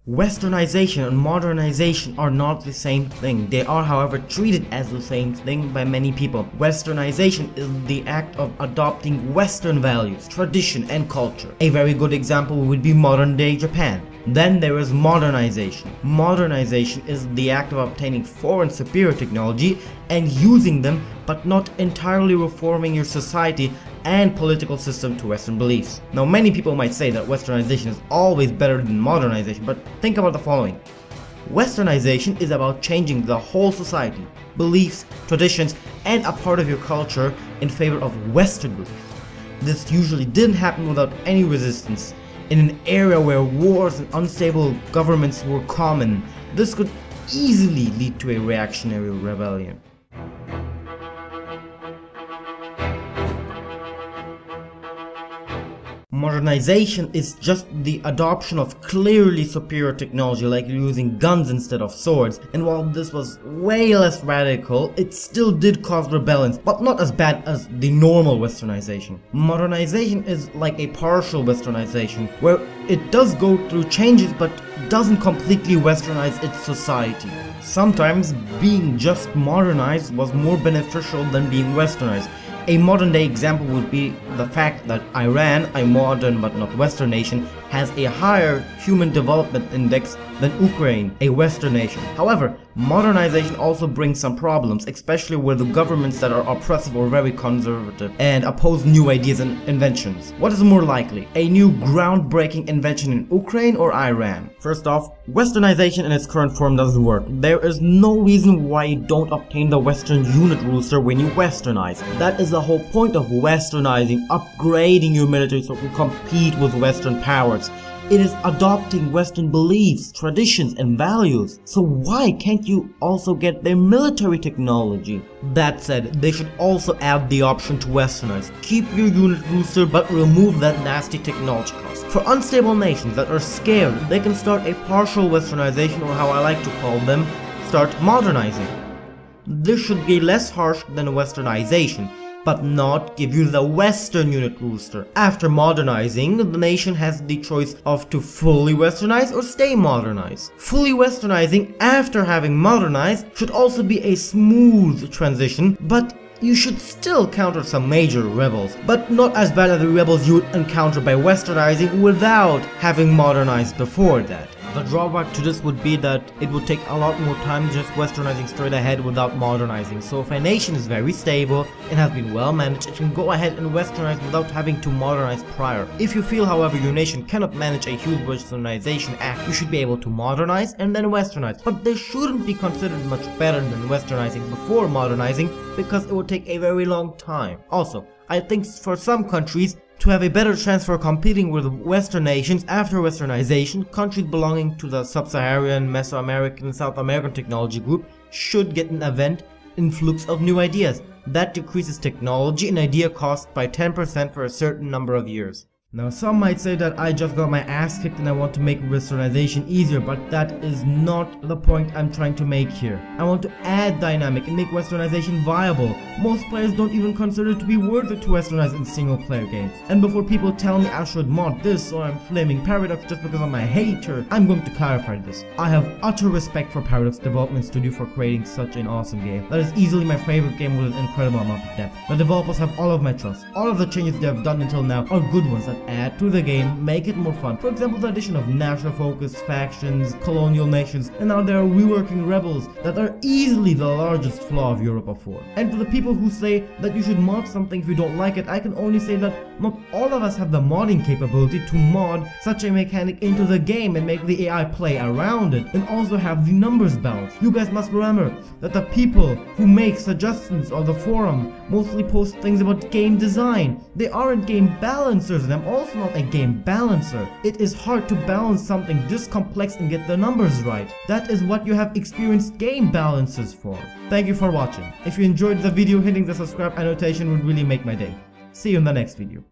Westernization and modernization are not the same thing. They are, however, treated as the same thing by many people. Westernization is the act of adopting Western values, tradition, and culture. A very good example would be modern-day Japan. Then there is modernization. Modernization is the act of obtaining foreign superior technology and using them, but not entirely reforming your society and political system to Western beliefs. Now, many people might say that Westernization is always better than modernization, but think about the following. Westernization is about changing the whole society, beliefs, traditions, and a part of your culture in favor of Western beliefs. This usually didn't happen without any resistance. In an area where wars and unstable governments were common, this could easily lead to a reactionary rebellion. Modernization is just the adoption of clearly superior technology, like using guns instead of swords, and while this was way less radical, it still did cause rebellions, but not as bad as the normal Westernization. Modernization is like a partial Westernization, where it does go through changes but doesn't completely Westernize its society. Sometimes being just modernized was more beneficial than being Westernized. A modern day example would be the fact that Iran, a modern but not Western nation, has a higher human development index than Ukraine, a Western nation. However, modernization also brings some problems, especially with the governments that are oppressive or very conservative and oppose new ideas and inventions. What is more likely, a new groundbreaking invention in Ukraine or Iran? First off, Westernization in its current form doesn't work. There is no reason why you don't obtain the Western unit rooster when you Westernize. That is the whole point of Westernizing, upgrading your military so it can compete with Western powers. It is adopting Western beliefs, traditions, and values. So why can't you also get their military technology? That said, they should also add the option to Westernize. Keep your unit rooster but remove that nasty technology cost. For unstable nations that are scared, they can start a partial Westernization, or how I like to call them, start modernizing. This should be less harsh than Westernization, but not give you the Western unit rooster. After modernizing, the nation has the choice of to fully Westernize or stay modernized. Fully Westernizing after having modernized should also be a smooth transition, but you should still counter some major rebels, but not as bad as the rebels you would encounter by Westernizing without having modernized before that. The drawback to this would be that it would take a lot more time just Westernizing straight ahead without modernizing. So if a nation is very stable and has been well managed, it can go ahead and Westernize without having to modernize prior. If you feel, however, your nation cannot manage a huge Westernization act, you should be able to modernize and then Westernize. But this shouldn't be considered much better than Westernizing before modernizing, because it would take a very long time. Also, I think for some countries, to have a better chance for competing with Western nations after Westernization, countries belonging to the Sub-Saharan, Mesoamerican, and South American technology group should get an event influx of new ideas. That decreases technology and idea cost by 10% for a certain number of years. Now, some might say that I just got my ass kicked and I want to make Westernization easier, but that is not the point I'm trying to make here. I want to add dynamic and make Westernization viable. Most players don't even consider it to be worth it to Westernize in single player games. And before people tell me I should mod this or I'm flaming Paradox just because I'm a hater, I'm going to clarify this. I have utter respect for Paradox Development Studio for creating such an awesome game. That is easily my favorite game with an incredible amount of depth. The developers have all of my trust. All of the changes they have done until now are good ones that add to the game, make it more fun. For example, the addition of national focus, factions, colonial nations, and now there are reworking rebels that are easily the largest flaw of Europa 4. And to the people who say that you should mod something if you don't like it, I can only say that not all of us have the modding capability to mod such a mechanic into the game and make the AI play around it, and also have the numbers balanced. You guys must remember that the people who make suggestions on the forum mostly post things about game design. They aren't game balancers, and I'm also not a game balancer. It is hard to balance something this complex and get the numbers right. That is what you have experienced game balancers for. Thank you for watching. If you enjoyed the video, hitting the subscribe annotation would really make my day. See you in the next video.